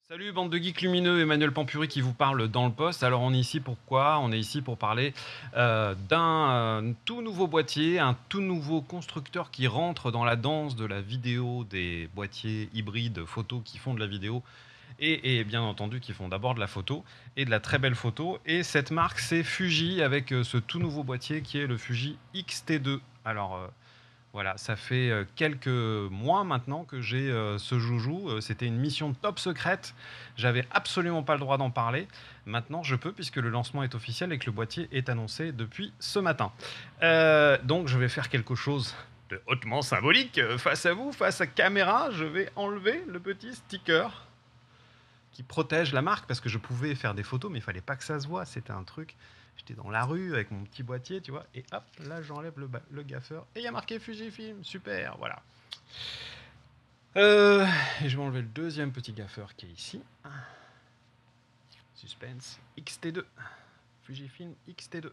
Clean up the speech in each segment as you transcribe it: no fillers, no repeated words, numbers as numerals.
Salut bande de geeks lumineux, Emmanuel Pampuri qui vous parle dans le poste. Alors on est ici pourquoi? On est ici pour parler d'un tout nouveau boîtier, un tout nouveau constructeur qui rentre dans la danse de la vidéo, des boîtiers hybrides photo qui font de la vidéo et bien entendu qui font d'abord de la photo et de la très belle photo. Et cette marque c'est Fuji avec ce tout nouveau boîtier qui est le Fuji X-T2. Alors voilà, ça fait quelques mois maintenant que j'ai ce joujou. C'était une mission top secrète. J'avais absolument pas le droit d'en parler. Maintenant, je peux puisque le lancement est officiel et que le boîtier est annoncé depuis ce matin. Donc, je vais faire quelque chose de hautement symbolique. Face à vous, face à caméra, je vais enlever le petit sticker qui protège la marque parce que je pouvais faire des photos, mais il fallait pas que ça se voit. C'était un truc. J'étais dans la rue avec mon petit boîtier, tu vois, et hop, là j'enlève le gaffeur et il y a marqué Fujifilm, super, voilà. Et je vais enlever le deuxième petit gaffeur qui est ici. Suspense, XT2. Fujifilm XT2.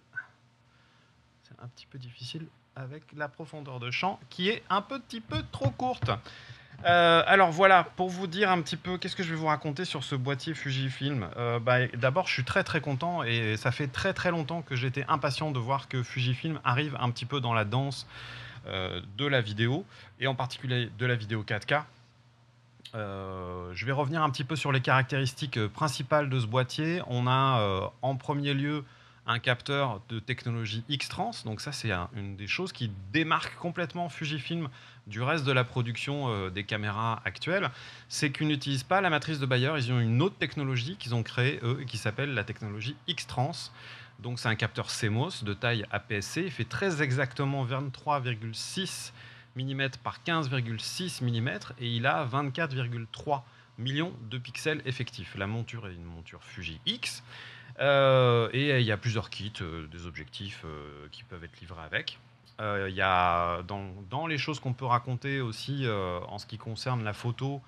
C'est un petit peu difficile avec la profondeur de champ qui est un petit peu trop courte. Alors voilà, pour vous dire un petit peu, qu'est-ce que je vais vous raconter sur ce boîtier Fujifilm. D'abord, je suis très très content et ça fait très très longtemps que j'étais impatient de voir que Fujifilm arrive un petit peu dans la danse de la vidéo et en particulier de la vidéo 4K. Je vais revenir un petit peu sur les caractéristiques principales de ce boîtier. On a en premier lieu un capteur de technologie X-Trans. Donc ça, c'est une des choses qui démarque complètement Fujifilm du reste de la production des caméras actuelles. C'est qu'ils n'utilisent pas la matrice de Bayer. Ils ont une autre technologie qu'ils ont créée, eux, et qui s'appelle la technologie X-Trans. Donc c'est un capteur CMOS de taille APS-C. Il fait très exactement 23,6 mm par 15,6 mm et il a 24,3 millions de pixels effectifs. La monture est une monture Fuji X et il y a plusieurs kits, des objectifs qui peuvent être livrés avec. Il y a dans les choses qu'on peut raconter aussi en ce qui concerne la photo,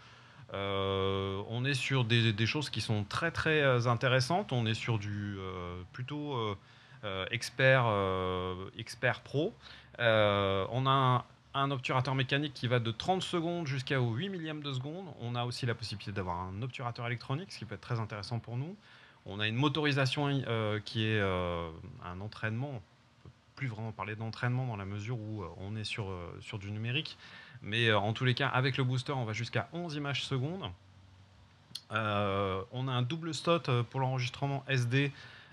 on est sur des choses qui sont très très intéressantes. On est sur du plutôt expert pro. On a un obturateur mécanique qui va de 30 secondes jusqu'à 8 millièmes de seconde. On a aussi la possibilité d'avoir un obturateur électronique, ce qui peut être très intéressant pour nous. On a une motorisation qui est un entraînement. On ne peut plus vraiment parler d'entraînement dans la mesure où on est sur du numérique. Mais en tous les cas, avec le booster, on va jusqu'à 11 images secondes. On a un double slot pour l'enregistrement SD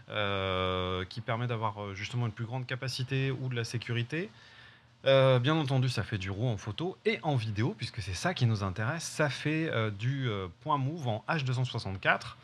qui permet d'avoir justement une plus grande capacité ou de la sécurité. Bien entendu, ça fait du RAW en photo et en vidéo, puisque c'est ça qui nous intéresse. Ça fait du point move en H264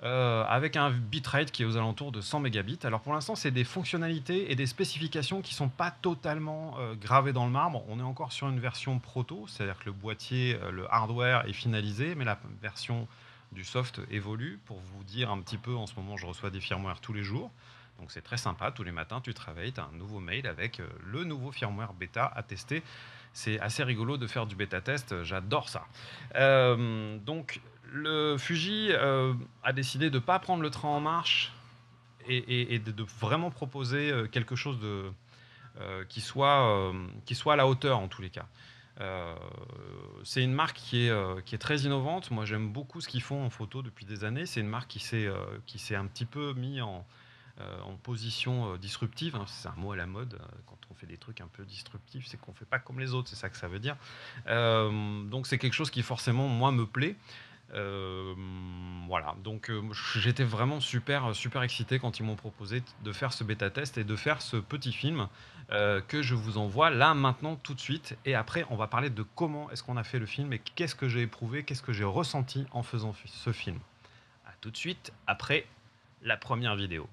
avec un bitrate qui est aux alentours de 100 mégabits. Alors pour l'instant, c'est des fonctionnalités et des spécifications qui ne sont pas totalement gravées dans le marbre. On est encore sur une version proto, c'est-à-dire que le boîtier, le hardware est finalisé, mais la version du soft évolue. Pour vous dire un petit peu, en ce moment, je reçois des firmware tous les jours. Donc c'est très sympa, tous les matins tu travailles, tu as un nouveau mail avec le nouveau firmware bêta à tester. C'est assez rigolo de faire du bêta test, j'adore ça. Donc le Fuji a décidé de ne pas prendre le train en marche et de vraiment proposer quelque chose qui soit à la hauteur en tous les cas. Euh, c'est une marque qui est très innovante. Moi, j'aime beaucoup ce qu'ils font en photo depuis des années. C'est une marque qui s'est un petit peu mis en position disruptive. Hein. C'est un mot à la mode. Quand on fait des trucs un peu disruptifs, c'est qu'on ne fait pas comme les autres. C'est ça que ça veut dire. Donc, c'est quelque chose qui, forcément, moi, me plaît. Euh, voilà, donc j'étais vraiment super excité quand ils m'ont proposé de faire ce bêta test et de faire ce petit film que je vous envoie là maintenant tout de suite. Et après, on va parler de comment est-ce qu'on a fait le film et qu'est-ce que j'ai éprouvé, qu'est-ce que j'ai ressenti en faisant ce film. À tout de suite après la première vidéo.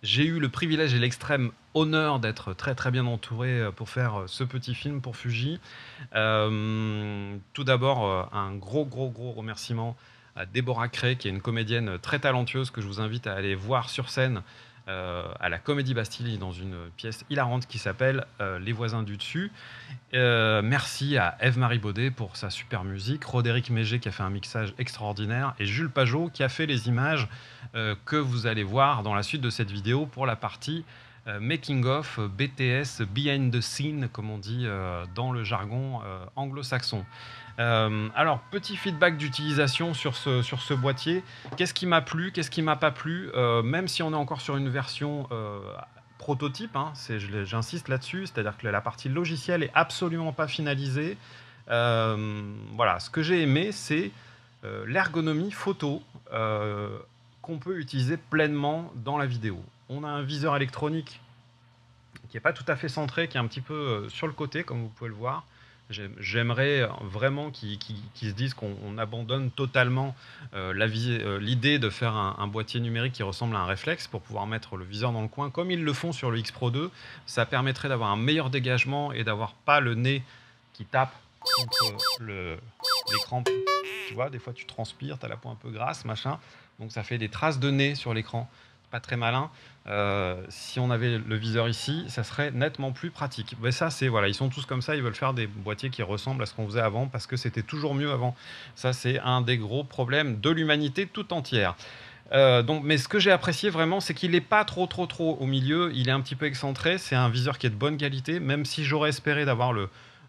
J'ai eu le privilège et l'extrême honneur d'être très très bien entouré pour faire ce petit film pour Fuji. Tout d'abord, un gros remerciement à Déborah Cray, qui est une comédienne très talentueuse que je vous invite à aller voir sur scène à la Comédie Bastille dans une pièce hilarante qui s'appelle Les voisins du dessus. Merci à Ève-Marie Baudet pour sa super musique, Roderick Mégé qui a fait un mixage extraordinaire et Jules Pajot qui a fait les images que vous allez voir dans la suite de cette vidéo pour la partie Making of, BTS, Behind the Scene, comme on dit dans le jargon anglo-saxon. Alors, petit feedback d'utilisation sur ce boîtier. Qu'est-ce qui m'a plu, qu'est-ce qui m'a pas plu même si on est encore sur une version prototype, hein, j'insiste là-dessus, c'est-à-dire que la partie logicielle est absolument pas finalisée. Voilà, ce que j'ai aimé, c'est l'ergonomie photo qu'on peut utiliser pleinement dans la vidéo. On a un viseur électronique qui n'est pas tout à fait centré, qui est un petit peu sur le côté, comme vous pouvez le voir. J'aimerais vraiment qu'ils se disent qu'on abandonne totalement l'idée de faire un boîtier numérique qui ressemble à un réflexe pour pouvoir mettre le viseur dans le coin, comme ils le font sur le X Pro 2. Ça permettrait d'avoir un meilleur dégagement et d'avoir pas le nez qui tape contre l'écran. Tu vois, des fois tu transpires, tu as la peau un peu grasse, machin. Donc ça fait des traces de nez sur l'écran. Pas très malin. Si on avait le viseur ici, ça serait nettement plus pratique. Mais ça, c'est voilà, ils sont tous comme ça, ils veulent faire des boîtiers qui ressemblent à ce qu'on faisait avant parce que c'était toujours mieux avant. Ça, c'est un des gros problèmes de l'humanité tout entière. Mais ce que j'ai apprécié vraiment, c'est qu'il n'est pas trop au milieu. Il est un petit peu excentré. C'est un viseur qui est de bonne qualité, même si j'aurais espéré d'avoir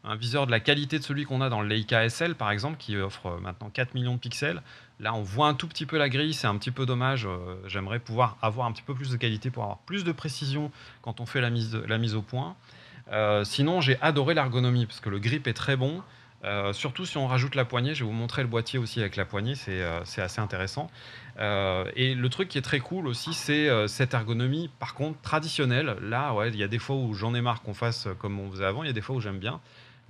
un viseur de la qualité de celui qu'on a dans le Leica SL, par exemple, qui offre maintenant 4 millions de pixels. Là, on voit un tout petit peu la grille, c'est un petit peu dommage. J'aimerais pouvoir avoir un petit peu plus de qualité pour avoir plus de précision quand on fait la mise au point. Sinon, j'ai adoré l'ergonomie parce que le grip est très bon. Surtout si on rajoute la poignée, je vais vous montrer le boîtier aussi avec la poignée, c'est assez intéressant. Et le truc qui est très cool aussi, c'est cette ergonomie, par contre, traditionnelle. Là, ouais, il y a des fois où j'en ai marre qu'on fasse comme on faisait avant, il y a des fois où j'aime bien.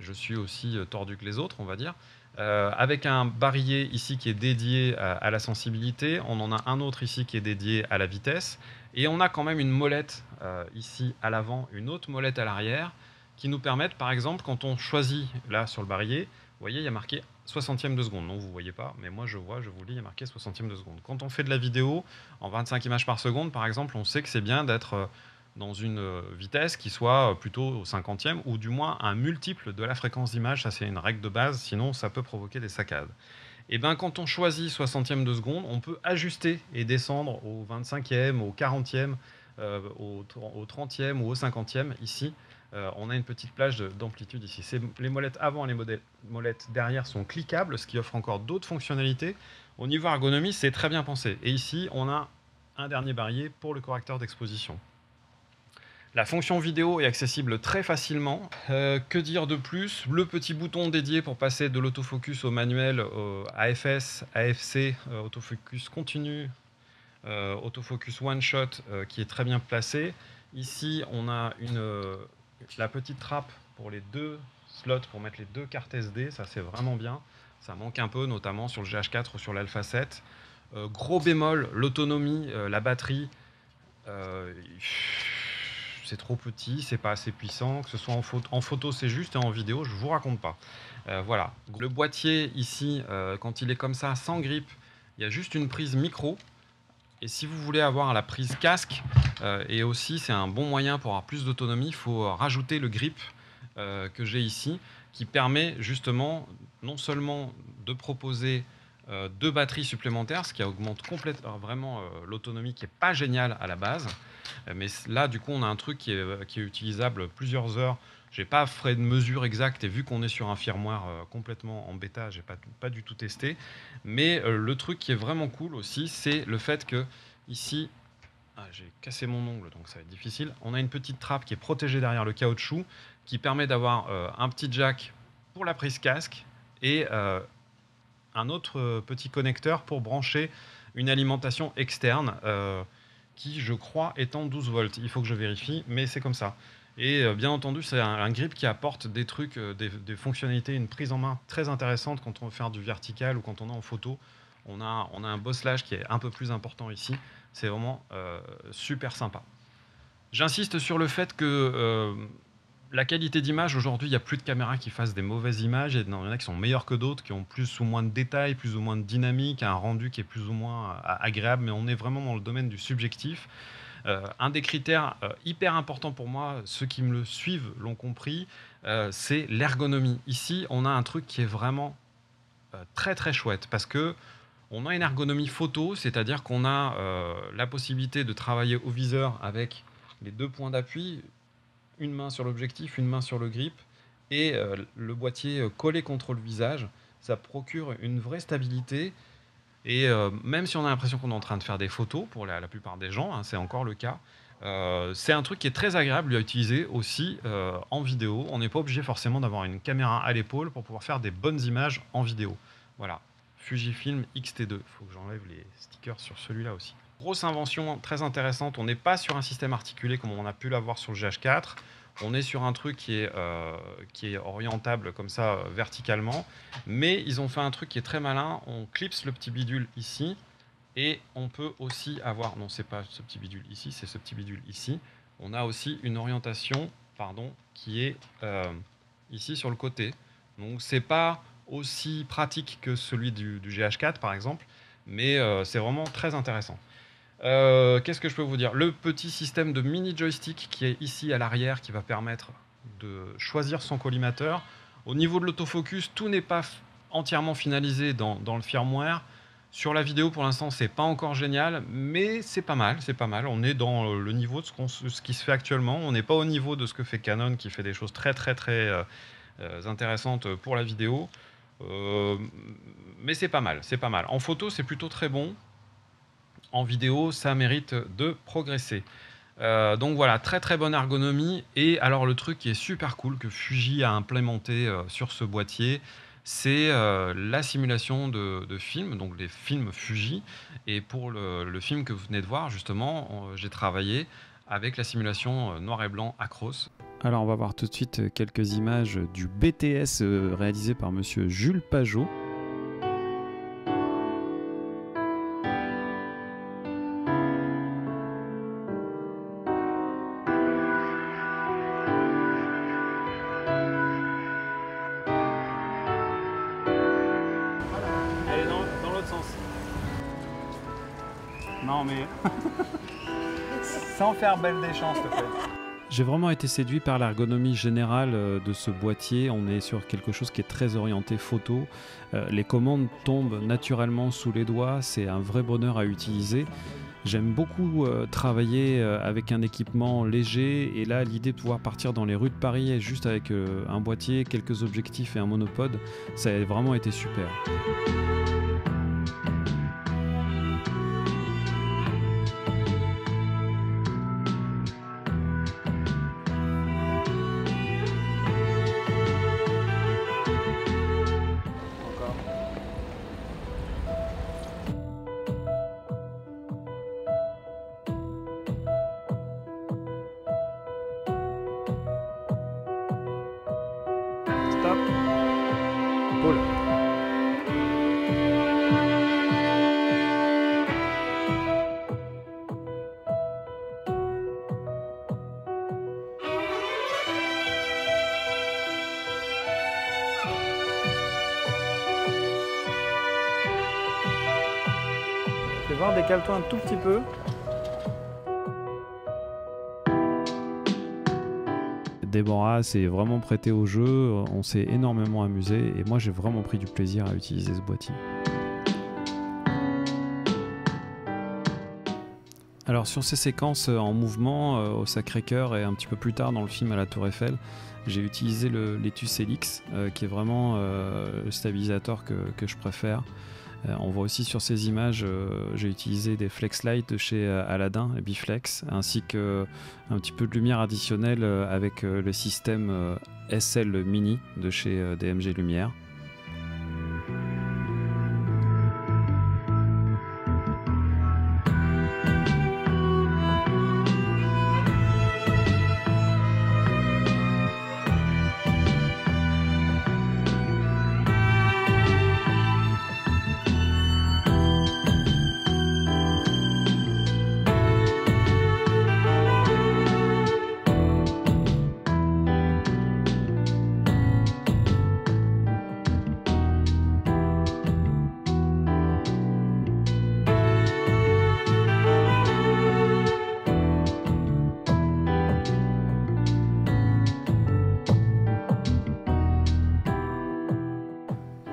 Je suis aussi tordu que les autres, on va dire. Avec un barillet ici qui est dédié à la sensibilité, on en a un autre ici qui est dédié à la vitesse, et on a quand même une molette ici à l'avant, une autre molette à l'arrière, qui nous permettent, par exemple, quand on choisit, là sur le barillet, vous voyez, il y a marqué 60e de seconde. Non, vous ne voyez pas, mais moi je vois, je vous lis, il y a marqué 60e de seconde. Quand on fait de la vidéo en 25 images par seconde, par exemple, on sait que c'est bien d'être dans une vitesse qui soit plutôt au 50e ou du moins un multiple de la fréquence d'image. Ça, c'est une règle de base, sinon ça peut provoquer des saccades. Et bien, quand on choisit 60e de seconde, on peut ajuster et descendre au 25e, au 40e, au 30e ou au 50e. Ici, on a une petite plage d'amplitude ici. Les molettes avant et les molettes derrière sont cliquables, ce qui offre encore d'autres fonctionnalités. Au niveau ergonomie, c'est très bien pensé. Et ici, on a un dernier barillet pour le correcteur d'exposition. La fonction vidéo est accessible très facilement. Que dire de plus? Le petit bouton dédié pour passer de l'autofocus au manuel, AFS, AFC, autofocus continu, autofocus one shot qui est très bien placé. Ici, on a la petite trappe pour les deux slots pour mettre les deux cartes SD. Ça, c'est vraiment bien. Ça manque un peu, notamment sur le GH4 ou sur l'Alpha 7. Gros bémol, l'autonomie, la batterie. C'est trop petit, c'est pas assez puissant, que ce soit en photo c'est juste et en vidéo je vous raconte pas. Voilà, le boîtier ici, quand il est comme ça, sans grip, il y a juste une prise micro. Et si vous voulez avoir la prise casque, et aussi c'est un bon moyen pour avoir plus d'autonomie, il faut rajouter le grip que j'ai ici, qui permet justement non seulement de proposer deux batteries supplémentaires, ce qui augmente complètement vraiment l'autonomie qui n'est pas géniale à la base. Mais là, du coup, on a un truc qui est utilisable plusieurs heures. J'ai pas fait de mesure exacte et vu qu'on est sur un firmware complètement en bêta, j'ai pas du tout testé. Mais le truc qui est vraiment cool aussi, c'est le fait que ici, j'ai cassé mon ongle donc ça va être difficile. On a une petite trappe qui est protégée derrière le caoutchouc qui permet d'avoir un petit jack pour la prise casque et un autre petit connecteur pour brancher une alimentation externe qui, je crois, est en 12 volts. Il faut que je vérifie, mais c'est comme ça. Et bien entendu, c'est un grip qui apporte des trucs, des fonctionnalités, une prise en main très intéressante quand on veut faire du vertical ou quand on est en photo. On a un bosselage qui est un peu plus important ici. C'est vraiment super sympa. J'insiste sur le fait que la qualité d'image, aujourd'hui, il n'y a plus de caméras qui fassent des mauvaises images. Il y en a qui sont meilleures que d'autres, qui ont plus ou moins de détails, plus ou moins de dynamique, un rendu qui est plus ou moins agréable, mais on est vraiment dans le domaine du subjectif. Un des critères hyper importants pour moi, ceux qui me le suivent l'ont compris, c'est l'ergonomie. Ici, on a un truc qui est vraiment très très chouette parce que on a une ergonomie photo, c'est-à-dire qu'on a la possibilité de travailler au viseur avec les deux points d'appui, une main sur l'objectif, une main sur le grip, et le boîtier collé contre le visage. Ça procure une vraie stabilité. Et même si on a l'impression qu'on est en train de faire des photos, pour la plupart des gens, hein, c'est encore le cas, c'est un truc qui est très agréable à utiliser aussi en vidéo. On n'est pas obligé forcément d'avoir une caméra à l'épaule pour pouvoir faire des bonnes images en vidéo. Voilà, Fujifilm X-T2. Il faut que j'enlève les stickers sur celui-là aussi. Grosse invention très intéressante. On n'est pas sur un système articulé comme on a pu l'avoir sur le GH4. On est sur un truc qui est orientable comme ça verticalement. Mais ils ont fait un truc qui est très malin. On clipse le petit bidule ici. Et on peut aussi avoir... Non, c'est pas ce petit bidule ici, c'est ce petit bidule ici. On a aussi une orientation, pardon, qui est ici sur le côté. Donc c'est pas aussi pratique que celui du GH4 par exemple. Mais c'est vraiment très intéressant. Qu'est-ce que je peux vous dire? Le petit système de mini joystick qui est ici à l'arrière qui va permettre de choisir son collimateur. Au niveau de l'autofocus, tout n'est pas entièrement finalisé dans le firmware. Sur la vidéo, pour l'instant, c'est pas encore génial, mais c'est pas mal, c'est pas mal. On est dans le niveau de ce qui se fait actuellement. On n'est pas au niveau de ce que fait Canon, qui fait des choses très intéressantes pour la vidéo. Mais c'est pas mal, c'est pas mal. En photo, c'est plutôt très bon. En vidéo, ça mérite de progresser. Donc voilà, très bonne ergonomie. Et alors le truc qui est super cool que Fuji a implémenté sur ce boîtier, c'est la simulation de films, donc les films Fuji. Et pour le film que vous venez de voir, justement, j'ai travaillé avec la simulation noir et blanc Acros. Alors on va voir tout de suite quelques images du BTS réalisé par monsieur Jules Pajot. Allez, dans l'autre sens. Non mais... Sans faire belle des chances, s'il te plaît. J'ai vraiment été séduit par l'ergonomie générale de ce boîtier. On est sur quelque chose qui est très orienté photo. Les commandes tombent naturellement sous les doigts. C'est un vrai bonheur à utiliser. J'aime beaucoup travailler avec un équipement léger. Et là, l'idée de pouvoir partir dans les rues de Paris juste avec un boîtier, quelques objectifs et un monopode, ça a vraiment été super. Stop. Cool. Fais voir, décale-toi un tout petit peu. Déborah s'est vraiment prêtée au jeu, on s'est énormément amusé et moi j'ai vraiment pris du plaisir à utiliser ce boîtier. Alors sur ces séquences en mouvement au Sacré-Cœur et un petit peu plus tard dans le film à la Tour Eiffel, j'ai utilisé le Letus Helix qui est vraiment le stabilisateur que je préfère. On voit aussi sur ces images, j'ai utilisé des flex light de chez Aladin, les Biflex, ainsi qu'un petit peu de lumière additionnelle avec le système SL Mini de chez DMG Lumière.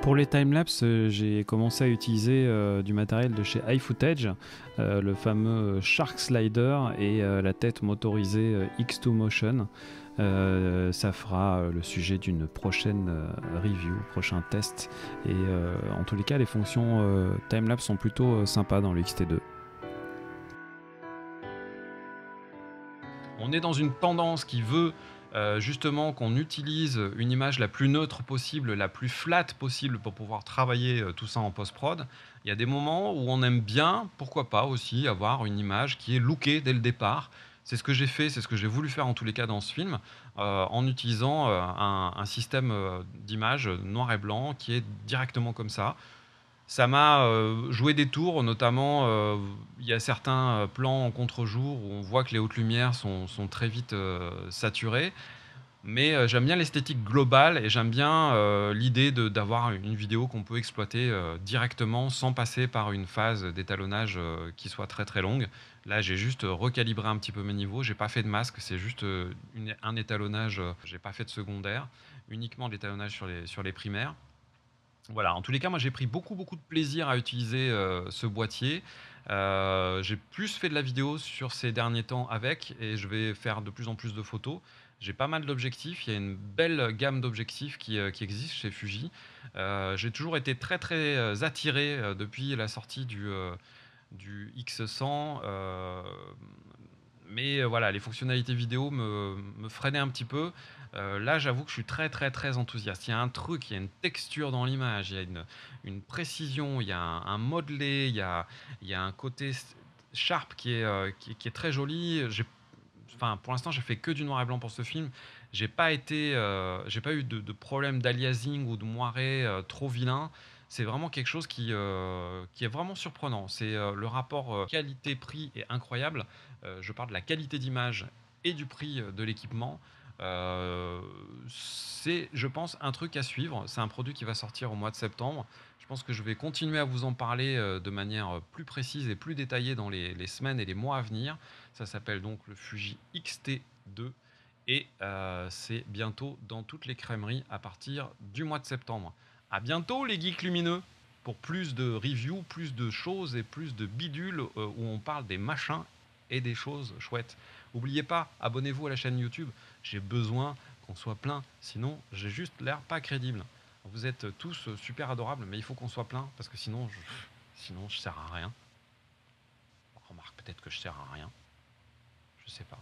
Pour les timelapses, j'ai commencé à utiliser du matériel de chez iFootage, le fameux Shark Slider et la tête motorisée X2 Motion. Ça fera le sujet d'une prochaine review, prochain test. Et en tous les cas, les fonctions timelapse sont plutôt sympas dans le XT2. On est dans une tendance qui veut justement qu'on utilise une image la plus neutre possible, la plus flat possible pour pouvoir travailler tout ça en post-prod. Il y a des moments où on aime bien, pourquoi pas aussi, avoir une image qui est lookée dès le départ. C'est ce que j'ai fait, c'est ce que j'ai voulu faire en tous les cas dans ce film, en utilisant un système d'image noir et blanc qui est directement comme ça. Ça m'a joué des tours, notamment il y a certains plans en contre-jour où on voit que les hautes lumières sont très vite saturées. Mais j'aime bien l'esthétique globale et j'aime bien l'idée d'avoir une vidéo qu'on peut exploiter directement sans passer par une phase d'étalonnage qui soit très très longue. Là, j'ai juste recalibré un petit peu mes niveaux. J'ai pas fait de masque, c'est juste un étalonnage. J'ai pas fait de secondaire, uniquement de l'étalonnage sur les primaires. Voilà, en tous les cas, moi j'ai pris beaucoup de plaisir à utiliser ce boîtier. J'ai plus fait de la vidéo sur ces derniers temps avec et je vais faire de plus en plus de photos. J'ai pas mal d'objectifs, il y a une belle gamme d'objectifs qui existe chez Fuji. J'ai toujours été très attiré depuis la sortie du X100. Mais voilà, les fonctionnalités vidéo me freinaient un petit peu. Là, j'avoue que je suis très enthousiaste. Il y a un truc, il y a une texture dans l'image, il y a une précision, il y a un modelé, il y a un côté sharp qui est très joli. Enfin, pour l'instant, j'ai fait que du noir et blanc pour ce film. J'ai pas eu de problème d'aliasing ou de moiré trop vilain. C'est vraiment quelque chose qui est vraiment surprenant. C'est le rapport qualité-prix est incroyable. Je parle de la qualité d'image et du prix de l'équipement. C'est, je pense, un truc à suivre. C'est un produit qui va sortir au mois de septembre. Je pense que je vais continuer à vous en parler de manière plus précise et plus détaillée dans les semaines et les mois à venir. Ça s'appelle donc le Fuji X-T2 et c'est bientôt dans toutes les crèmeries à partir du mois de septembre. À bientôt les geeks lumineux pour plus de reviews, plus de choses et plus de bidules où on parle des machins et des choses chouettes. N'oubliez pas, abonnez-vous à la chaîne YouTube. J'ai besoin qu'on soit plein, sinon j'ai juste l'air pas crédible. Vous êtes tous super adorables, mais il faut qu'on soit plein parce que sinon je sers à rien. Remarque peut-être que je sers à rien. Je sais pas.